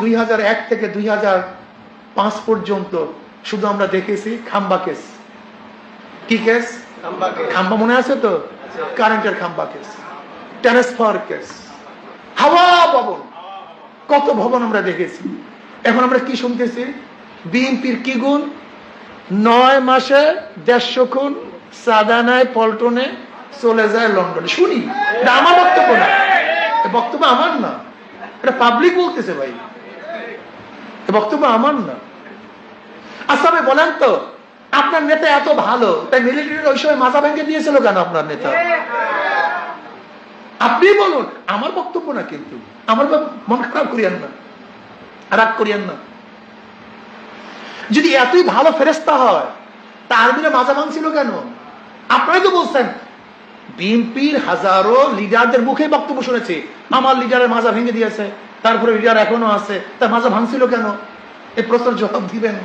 2001 থেকে 2005 পর্যন্ত শুধু আমরা দেখেছি খাম্বা কেস। কি কেস? খাম্বা মনে আছে তো? কারেন্টের খাম্বা কেস, ট্রান্সফার কেস, হাওয়া ভবন, কত ভবন আমরা দেখেছি। এখন আমরা কি শুনতেছি? বিএনপির কি গুণ? 9 মাসে 150 খুন, সাদা নাই পল্টনে, চলে যায় লন্ডনে। শুনি, এটা আমার বক্তব্য না, বক্তব্য আমার না, এটা পাবলিক বলতেছে ভাই, বক্তব্য আমার না। আচ্ছা ভাই বলেন তো, আপনার নেতা এত ভালো, তাই মিলিটারির ওই সময় মাথা ভেঙে দিয়েছিল কেন আপনার নেতা? আপনি বলুন, আমার বক্তব্য না কিন্তু। আমার মন খারাপ করিয়েন না, রাগ করিয়েন না। যদি এতই ভালো ফেরেস্তা হয়, তার দিনে মাজা ভাঙছিল কেন? আপনারাই তো বলছেন। বিএনপির হাজারো লিডারদের মুখে বক্তব্য শুনেছি, আমার লিডারের মাজা ভেঙে দিয়েছে, তারপরে লিডার এখনো আছে, তার মাজা ভাঙছিল কেন? এই প্রশ্নের জবাব দিবেন।